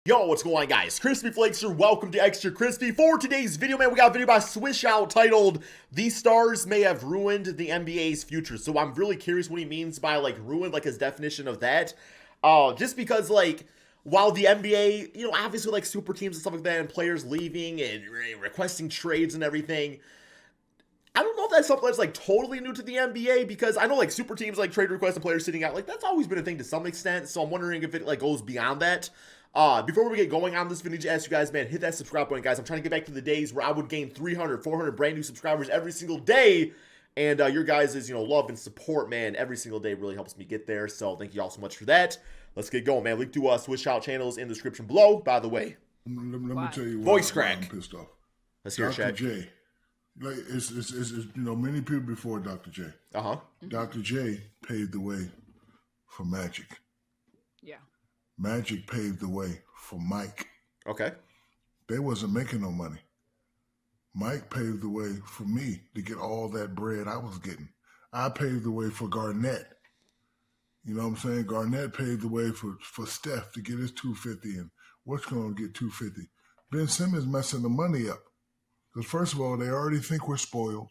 Yo, what's going on, guys? Crispy Flakes here. Welcome to Extra Crispy. For today's video, man, we got a video by Swish Out titled, "These stars may have ruined the NBA's future." So I'm really curious what he means by, like, ruined, like, his definition of that. Just because, like, while the NBA, you know, obviously, like, super teams and stuff like that, and players leaving and requesting trades and everything, I don't know if that's something that's, like, totally new to the NBA, because I know, like, super teams, like, trade requests and players sitting out, like, that's always been a thing to some extent, so I'm wondering if it, like, goes beyond that. Before we get going on this video, just ask you guys, man, hit that subscribe button, guys. I'm trying to get back to the days where I would gain 300, 400 brand new subscribers every single day, and your guys' love and support, man, every single day really helps me get there, so thank you all so much for that. Let's get going, man. Link to Swish Out channels in the description below, by the way. Let me tell you Voice why crack. I'm pissed off. Let's hear it, Dr. Shaq. J. Like, it's many people before Dr. J. Dr. J paved the way for Magic. Yeah. Magic paved the way for Mike. Okay. They wasn't making no money. Mike paved the way for me to get all that bread I was getting. I paved the way for Garnett. You know what I'm saying? Garnett paved the way for Steph to get his 250, and what's going to get 250? Ben Simmons messing the money up. Because first of all, they already think we're spoiled.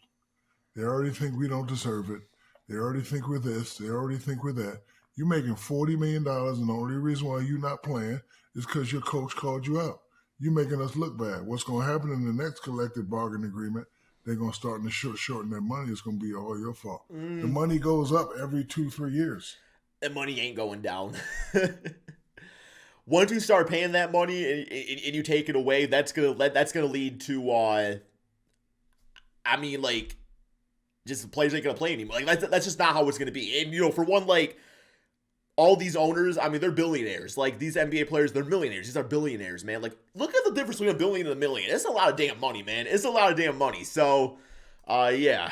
They already think we don't deserve it. They already think we're this. They already think we're that. You're making $40 million, and the only reason why you're not playing is because your coach called you out. You're making us look bad. What's going to happen in the next collective bargaining agreement, they're going to start to shorten their money. It's going to be all your fault. The money goes up every 2-3 years. That money ain't going down. Once you start paying that money and you take it away, that's gonna lead to just the players ain't gonna play anymore. Like that's just not how it's gonna be. And for one, like, all these owners, I mean, they're billionaires. Like, these NBA players, they're millionaires. These are billionaires, man. Like, look at the difference between $1 billion and $1 million. It's a lot of damn money, man. It's a lot of damn money. So, yeah,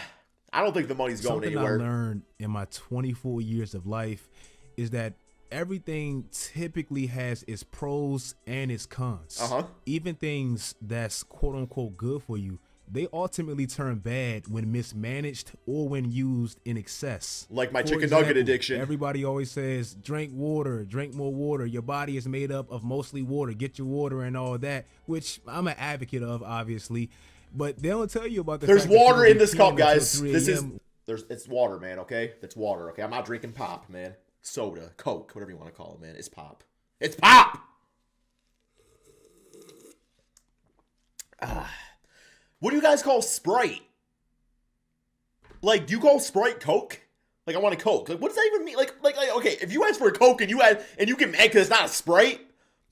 I don't think the money's going anywhere. Something I learned in my 24 years of life is that everything typically has its pros and its cons. Even things that's quote unquote good for you, they ultimately turn bad when mismanaged or when used in excess. Like my chicken nugget addiction. Everybody always says, drink water, drink more water. Your body is made up of mostly water. Get your water and all that, which I'm an advocate of, obviously. But they don't tell you about the There's fact that water in this cup, guys. This It's water, man, okay? It's water, okay? I'm not drinking pop, man. Soda, Coke, whatever you want to call it, man. It's pop. It's pop! What do you guys call Sprite? Like, do you call Sprite Coke? Like, I want a Coke. Like, what does that even mean? Like, okay, if you ask for a Coke and you get mad because it's not a Sprite,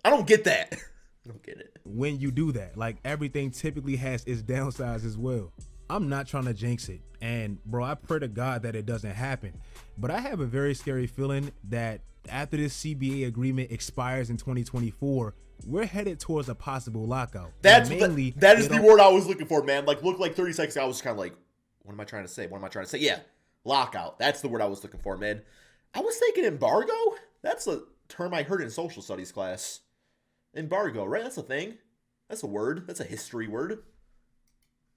I don't get that. I don't get it. When you do that, like, everything typically has its downsides as well. I'm not trying to jinx it, and bro, I pray to God that it doesn't happen, but I have a very scary feeling that after this CBA agreement expires in 2024, we're headed towards a possible lockout. That is the word I was looking for, man. Like, look, like 30 seconds ago, I was kind of like, what am I trying to say? What am I trying to say? Yeah, lockout. That's the word I was looking for, man. I was thinking embargo. That's a term I heard in social studies class. Embargo, right? That's a thing. That's a word. That's a history word.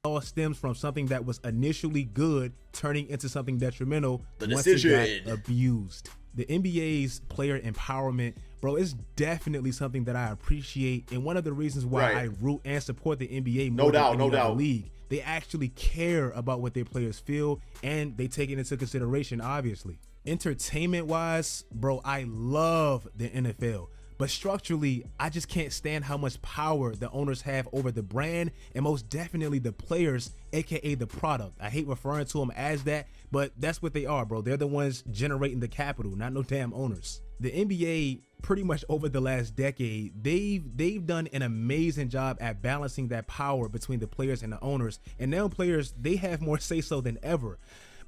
All stems from something that was initially good turning into something detrimental once it got abused. The NBA's player empowerment, bro, is definitely something that I appreciate, and one of the reasons why I root and support the NBA more than any other league. They actually care about what their players feel, and they take it into consideration, obviously. Entertainment wise, bro, I love the NFL. But structurally, I just can't stand how much power the owners have over the brand, and most definitely the players, aka the product. I hate referring to them as that, but that's what they are, bro. They're the ones generating the capital, not no damn owners. The NBA, pretty much over the last decade, they've done an amazing job at balancing that power between the players and the owners, and now players, they have more say-so than ever.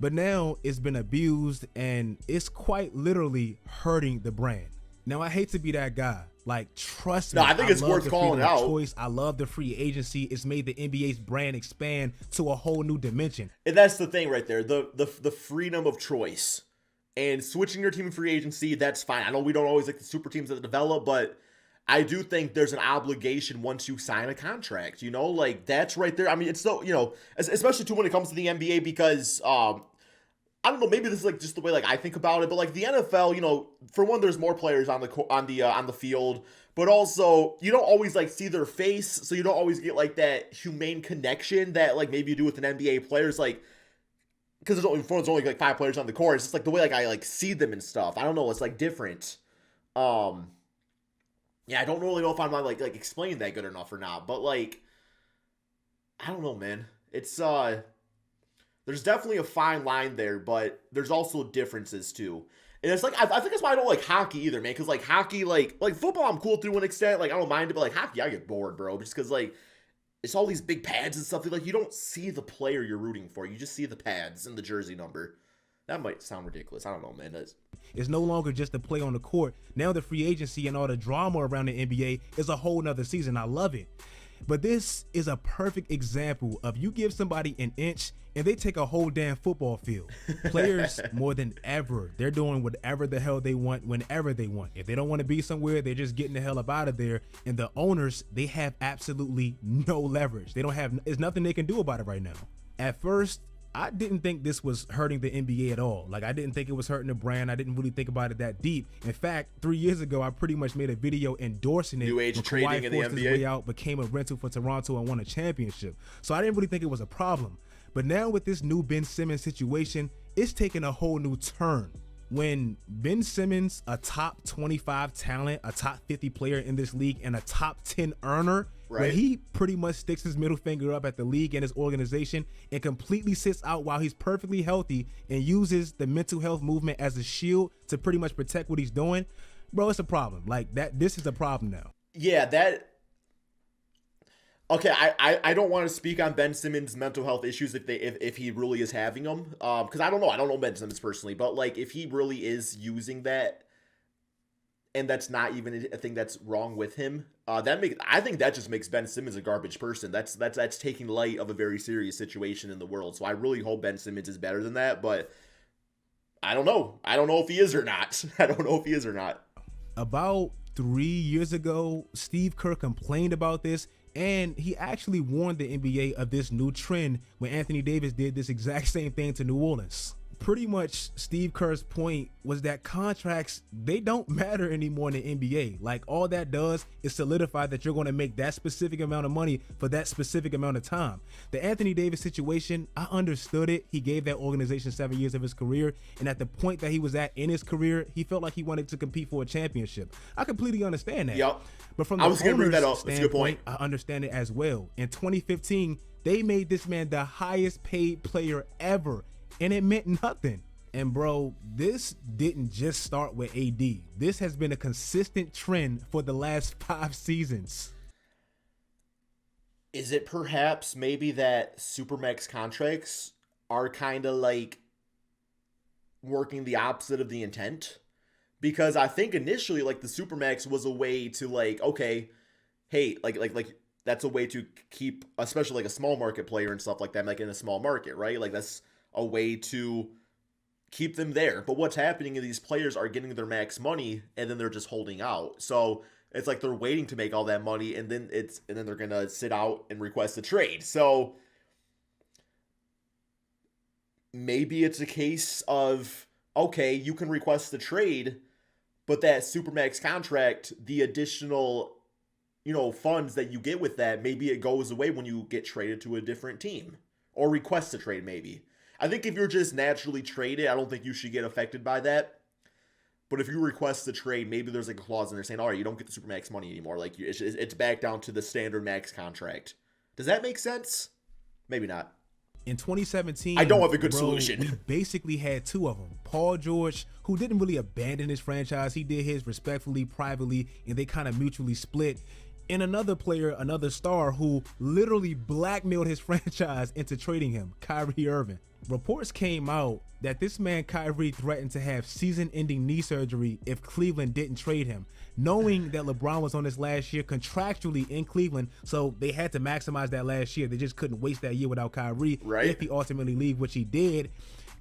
But now it's been abused, and it's quite literally hurting the brand. Now, I hate to be that guy. Like, trust me. No, I think it's worth calling out. Choice. I love the free agency. It's made the NBA's brand expand to a whole new dimension. And that's the thing right there. The freedom of choice. And switching your team in free agency, that's fine. I know we don't always like the super teams that develop, but I do think there's an obligation once you sign a contract. Like, that's right there. I mean, it's so, especially too when it comes to the NBA, because I I don't know, maybe this is like just the way like I think about it, but like the NFL, you know, for one, there's more players on the field, but also you don't always like see their face, so you don't always get like that humane connection that like maybe you do with an NBA players, like because there's only like 5 players on the court. It's just like the way like I like see them and stuff. I don't know, it's like different. Yeah, I don't really know if I'm like explaining that good enough or not, but like I don't know, man. It's there's definitely a fine line there, but there's also differences too. And it's like I think that's why I don't like hockey either, man. Because like hockey, like football, I'm cool to an extent. Like I don't mind it, but like hockey, I get bored, bro. Just because like it's all these big pads and stuff. Like you don't see the player you're rooting for. You just see the pads and the jersey number. That might sound ridiculous. I don't know, man. It's no longer just a play on the court. Now the free agency and all the drama around the NBA is a whole nother season. I love it. But this is a perfect example of you give somebody an inch and they take a whole damn football field. Players, more than ever, they're doing whatever the hell they want whenever they want. If they don't want to be somewhere, they're just getting the hell up out of there. And the owners, they have absolutely no leverage. There's nothing they can do about it right now. At first, I didn't think this was hurting the NBA at all. Like, I didn't think it was hurting the brand. I didn't really think about it that deep. In fact, 3 years ago, I pretty much made a video endorsing it. New age trading in the NBA. His way out, became a rental for Toronto and won a championship. So I didn't really think it was a problem. But now with this new Ben Simmons situation, it's taking a whole new turn. When Ben Simmons, a top 25 talent, a top 50 player in this league, and a top 10 earner, right, when he pretty much sticks his middle finger up at the league and his organization and completely sits out while he's perfectly healthy and uses the mental health movement as a shield to pretty much protect what he's doing, bro, it's a problem. Like that, this is a problem now. Yeah, that. Okay, I don't want to speak on Ben Simmons' mental health issues if he really is having them, because I don't know Ben Simmons personally, but like if he really is using that, and that's not even a thing that's wrong with him, I think that just makes Ben Simmons a garbage person. That's taking light of a very serious situation in the world. So I really hope Ben Simmons is better than that, but I don't know. I don't know if he is or not. About 3 years ago, Steve Kerr complained about this, and he actually warned the NBA of this new trend when Anthony Davis did this exact same thing to New Orleans. Pretty much Steve Kerr's point was that contracts, they don't matter anymore in the NBA. Like all that does is solidify that you're going to make that specific amount of money for that specific amount of time. The Anthony Davis situation, I understood it. He gave that organization 7 years of his career, and at the point that he was at in his career, he felt like he wanted to compete for a championship. I completely understand that. Yep. But from the owner's standpoint, I understand it as well. In 2015, they made this man the highest paid player ever, and it meant nothing. And bro, this didn't just start with AD. This has been a consistent trend for the last 5 seasons. Is it perhaps maybe that Supermax contracts are kind of like working the opposite of the intent? Because I think initially like the Supermax was a way to like, okay, hey, like that's a way to keep, especially like a small market player and stuff like that, like in a small market, right? Like that's a way to keep them there. But what's happening is these players are getting their max money and then they're just holding out. So it's like they're waiting to make all that money and then they're gonna sit out and request a trade. So maybe it's a case of, okay, you can request the trade, but that Supermax contract, the additional, funds that you get with that, maybe it goes away when you get traded to a different team or request a trade maybe. I think if you're just naturally traded, I don't think you should get affected by that. But if you request the trade, maybe there's like a clause in there saying, all right, you don't get the Supermax money anymore. Like it's back down to the standard max contract. Does that make sense? Maybe not. In 2017, I don't have a good solution. We basically had 2 of them. Paul George, who didn't really abandon his franchise. He did his respectfully, privately, and they kind of mutually split. And another player, another star who literally blackmailed his franchise into trading him, Kyrie Irving. Reports came out that this man Kyrie threatened to have season-ending knee surgery if Cleveland didn't trade him, knowing that LeBron was on his last year contractually in Cleveland, so they had to maximize that last year. They just couldn't waste that year without Kyrie, right, if he ultimately leave, which he did.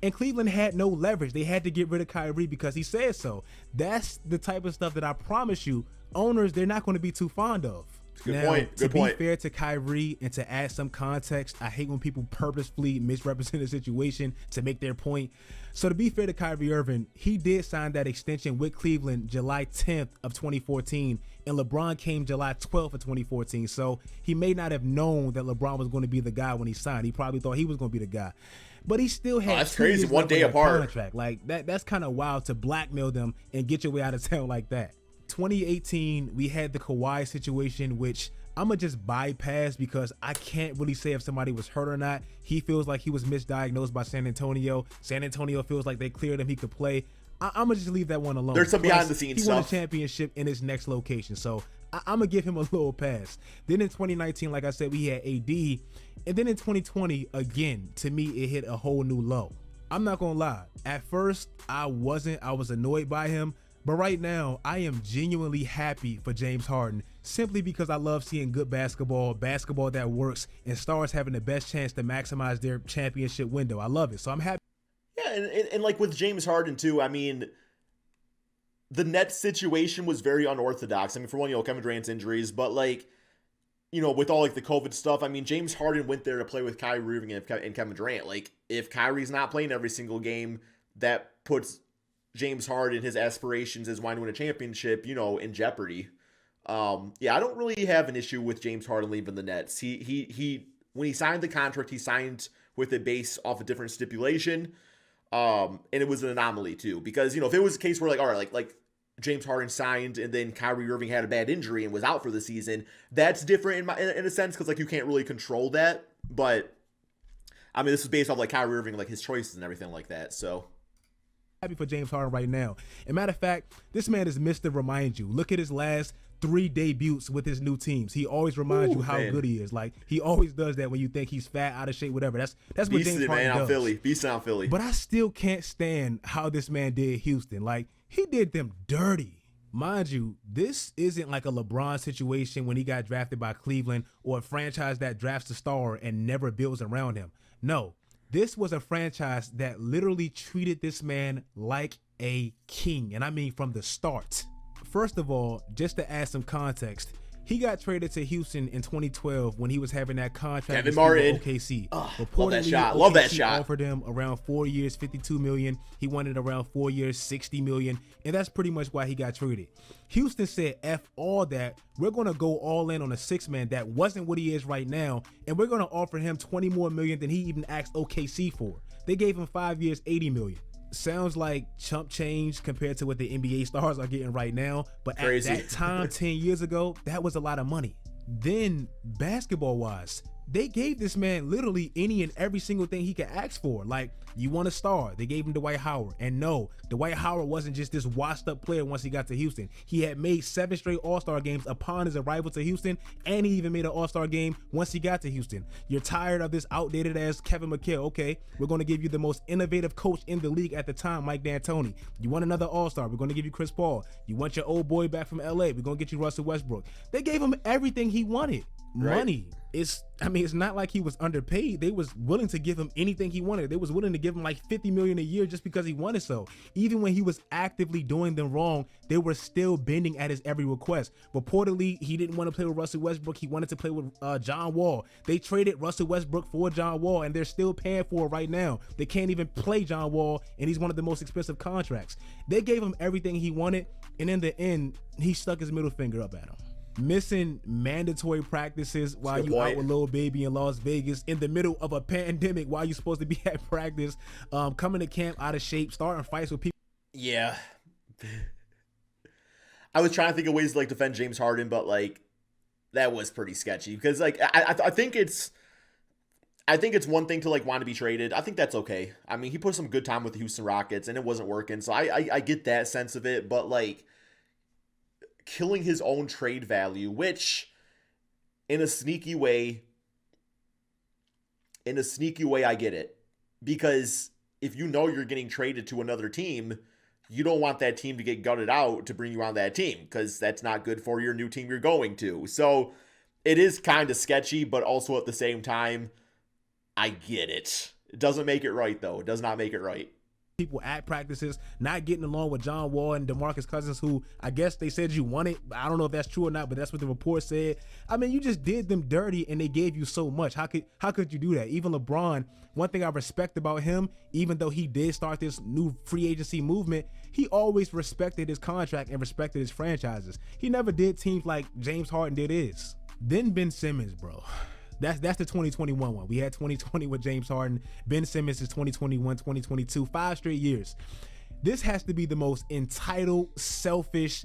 And Cleveland had no leverage. They had to get rid of Kyrie because he said so. That's the type of stuff that I promise you, owners, they're not going to be too fond of. Good point. To be fair to Kyrie and to add some context, I hate when people purposefully misrepresent the situation to make their point. So to be fair to Kyrie Irving, he did sign that extension with Cleveland July 10th of 2014, and LeBron came July 12th of 2014. So he may not have known that LeBron was going to be the guy when he signed. He probably thought he was going to be the guy. But he still had that's crazy. 1 day apart. Contract. Like that's kind of wild to blackmail them and get your way out of town like that. 2018, we had the Kawhi situation, which I'm going to just bypass because I can't really say if somebody was hurt or not. He feels like he was misdiagnosed by San Antonio. San Antonio feels like they cleared him. He could play. I'm going to just leave that one alone. There's some behind-the-scenes stuff. He won a championship in his next location, so I'm going to give him a little pass. Then in 2019, like I said, we had AD. And then in 2020, again, to me, it hit a whole new low. I'm not going to lie. At first, I was annoyed by him. But right now, I am genuinely happy for James Harden simply because I love seeing good basketball that works, and stars having the best chance to maximize their championship window. I love it. So I'm happy. Yeah, and like with James Harden too, I mean, the Nets situation was very unorthodox. I mean, for one, Kevin Durant's injuries, but like, with all like the COVID stuff, I mean, James Harden went there to play with Kyrie Irving and Kevin Durant. Like, if Kyrie's not playing every single game, that puts James Harden, his aspirations as wanting to win a championship, in jeopardy. Yeah, I don't really have an issue with James Harden leaving the Nets. He when he signed the contract, he signed with it based off a different stipulation. And it was an anomaly too, because, if it was a case where like, all right, like James Harden signed and then Kyrie Irving had a bad injury and was out for the season, that's different in a sense, because like you can't really control that. But I mean, this is based off like Kyrie Irving, like his choices and everything like that. So happy for James Harden right now. And matter of fact, this man is Mr. Remind You. Look at his last 3 debuts with his new teams. He always reminds you how good he is. Like, he always does that when you think he's fat, out of shape, whatever. That's what James Harden does. Beast out Philly. But I still can't stand how this man did Houston. Like, he did them dirty. Mind you, this isn't like a LeBron situation when he got drafted by Cleveland, or a franchise that drafts a star and never builds around him. No. This was a franchise that literally treated this man like a king, and I mean from the start. First of all, just to add some context, he got traded to Houston in 2012 when he was having that contract with OKC. Love that shot. Love that shot. Offered him around 4 years, $52 million. He wanted around 4 years, $60 million, and that's pretty much why he got traded. Houston said, F all that. We're going to go all in on a 6-man that wasn't what he is right now, and we're going to offer him $20 more million than he even asked OKC for. They gave him 5 years, $80 million. Sounds like chump change compared to what the NBA stars are getting right now, but crazy. At that time, 10 years ago, that was a lot of money. Then, basketball-wise, they gave this man literally any and every single thing he could ask for. Like, you want a star? They gave him Dwight Howard. And no, Dwight Howard wasn't just this washed-up player once he got to Houston. He had made 7 straight All-Star games upon his arrival to Houston, and he even made an All-Star game once he got to Houston. You're tired of this outdated-ass Kevin McHale. Okay, we're going to give you the most innovative coach in the league at the time, Mike D'Antoni. You want another All-Star? We're going to give you Chris Paul. You want your old boy back from LA? We're going to get you Russell Westbrook. They gave him everything he wanted. Right. Money. It's not like he was underpaid. They was willing to give him anything he wanted. They was willing to give him like $50 million a year just because he wanted so. Even when he was actively doing them wrong, they were still bending at his every request. Reportedly, he didn't want to play with Russell Westbrook. He wanted to play with John Wall. They traded Russell Westbrook for John Wall, and they're still paying for it right now. They can't even play John Wall, and he's one of the most expensive contracts. They gave him everything he wanted, and in the end, he stuck his middle finger up at him. Missing mandatory practices while you out with Lil Baby in Las Vegas in the middle of a pandemic while you're supposed to be at practice, coming to camp out of shape, starting fights with people. Yeah. I was trying to think of ways to like defend James Harden, but like that was pretty sketchy because like I think it's one thing to like want to be traded. I think that's okay. I mean, he put some good time with the Houston Rockets and it wasn't working. So I get that sense of it, but like killing his own trade value, which in a sneaky way I get it, because if you know you're getting traded to another team, you don't want that team to get gutted out to bring you on that team, because that's not good for your new team you're going to. So it is kind of sketchy, but also at the same time, I get it. It doesn't make it right though. It does not make it right. people at practices, not getting along with John Wall and DeMarcus Cousins, who I guess they said you wanted. I don't know if that's true or not, but that's what the report said. I mean, you just did them dirty and they gave you so much. How could you do that? Even LeBron, one thing I respect about him, even though he did start this new free agency movement, he always respected his contract and respected his franchises. He never did teams like James Harden did his. Then Ben Simmons, bro. That's the 2021 one. We had 2020 with James Harden. Ben Simmons is 2021, 2022, 5 straight years. This has to be the most entitled, selfish,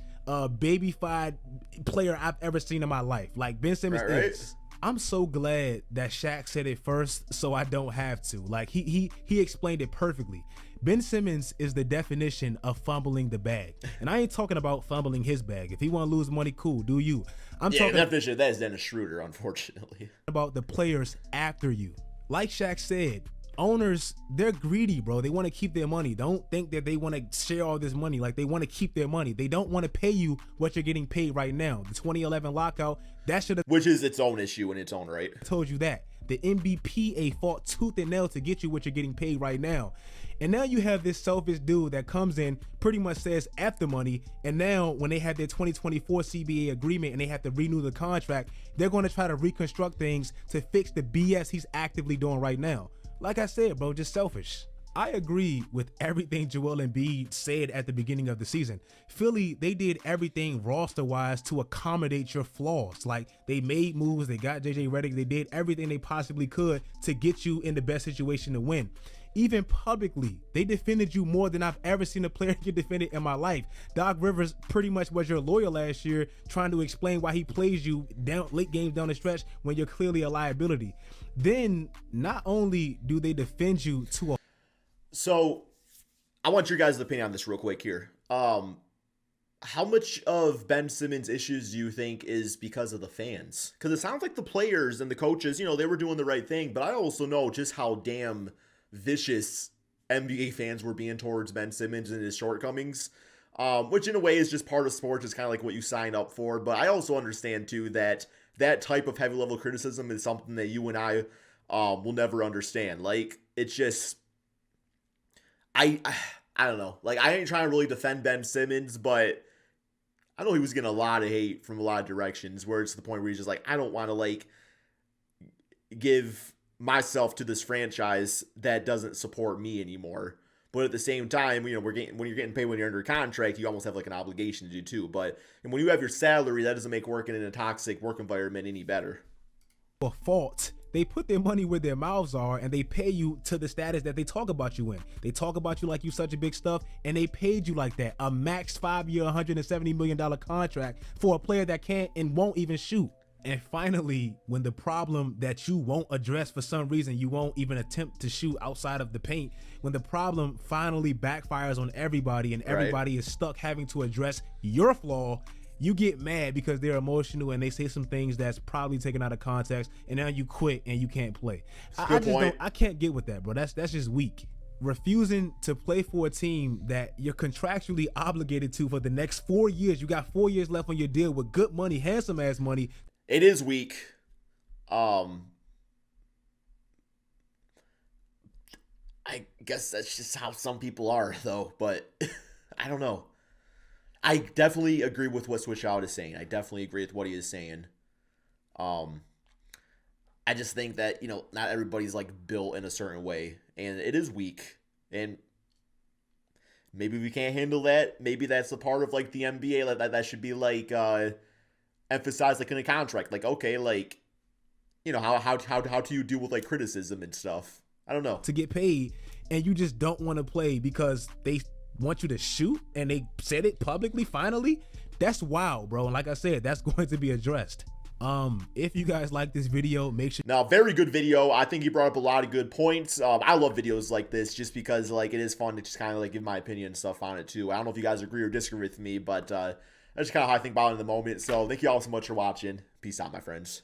baby-fied player I've ever seen in my life. Like Ben Simmons is. I'm so glad that Shaq said it first, so I don't have to. Like he explained it perfectly. Ben Simmons is the definition of fumbling the bag. And I ain't talking about fumbling his bag. If he want to lose money, cool, do you. I'm talking the definition of that is Dennis Schroeder, unfortunately. About the players after you. Like Shaq said, owners, they're greedy, bro. They want to keep their money. Don't think that they want to share all this money. Like, they want to keep their money. They don't want to pay you what you're getting paid right now. The 2011 lockout, that should have... Which is its own issue in its own right. I told you that. The NBPA fought tooth and nail to get you what you're getting paid right now. And now you have this selfish dude that comes in, pretty much says F the money, and now when they have their 2024 CBA agreement and they have to renew the contract, they're going to try to reconstruct things to fix the BS he's actively doing right now. Like I said, bro, just selfish. I agree with everything Joel Embiid said at the beginning of the season. Philly, they did everything roster-wise to accommodate your flaws. Like, they made moves, they got JJ Redick, they did everything they possibly could to get you in the best situation to win. Even publicly, they defended you more than I've ever seen a player get defended in my life. Doc Rivers pretty much was your lawyer last year, trying to explain why he plays you down late games down the stretch when you're clearly a liability. Then, not only do they defend you to a... So, I want your guys' opinion on this real quick here. How much of Ben Simmons' issues do you think is because of the fans? Because it sounds like the players and the coaches, you know, they were doing the right thing, but I also know just how damn vicious NBA fans were being towards Ben Simmons and his shortcomings, which in a way is just part of sports. It's kind of like what you sign up for. But I also understand too that that type of heavy level criticism is something that you and I will never understand. Like, it's just, I don't know. Like, I ain't trying to really defend Ben Simmons, but I know he was getting a lot of hate from a lot of directions, where it's to the point where he's just like, I don't want to like give myself to this franchise that doesn't support me anymore. But at the same time, you know, when you're getting paid when you're under contract, you almost have like an obligation to do too. But and when you have your salary, that doesn't make working in a toxic work environment any better. For fault, they put their money where their mouths are, and they pay you to the status that they talk about you in. They talk about you like you such a big stuff, and they paid you like that. A max 5-year, $170 million contract for a player that can't and won't even shoot. And finally, when the problem that you won't address for some reason, you won't even attempt to shoot outside of the paint, when the problem finally backfires on everybody and everybody is stuck having to address your flaw, you get mad because they're emotional and they say some things that's probably taken out of context, and now you quit and you can't play. I can't get with that, bro. That's just weak. Refusing to play for a team that you're contractually obligated to for the next 4 years. You got 4 years left on your deal with good money, handsome ass money. It is weak. I guess that's just how some people are, though. But I don't know. I definitely agree with what Switch Out is saying. I definitely agree with what he is saying. I just think that, you know, not everybody's like built in a certain way, and it is weak. And maybe we can't handle that. Maybe that's a part of like the NBA. Like that should be like emphasized like in a contract. Like, okay, like, you know, how do you deal with like criticism and stuff? I don't know. To get paid, and you just don't want to play because they want you to shoot, and they said it publicly finally. That's wild, bro. And like I said, that's going to be addressed. If you guys like this video, make sure. Now, very good video. I think he brought up a lot of good points. I love videos like this just because like it is fun to just kind of like give my opinion and stuff on it too. I don't know if you guys agree or disagree with me, but that's kind of how I think about it in the moment. So thank you all so much for watching. Peace out, my friends.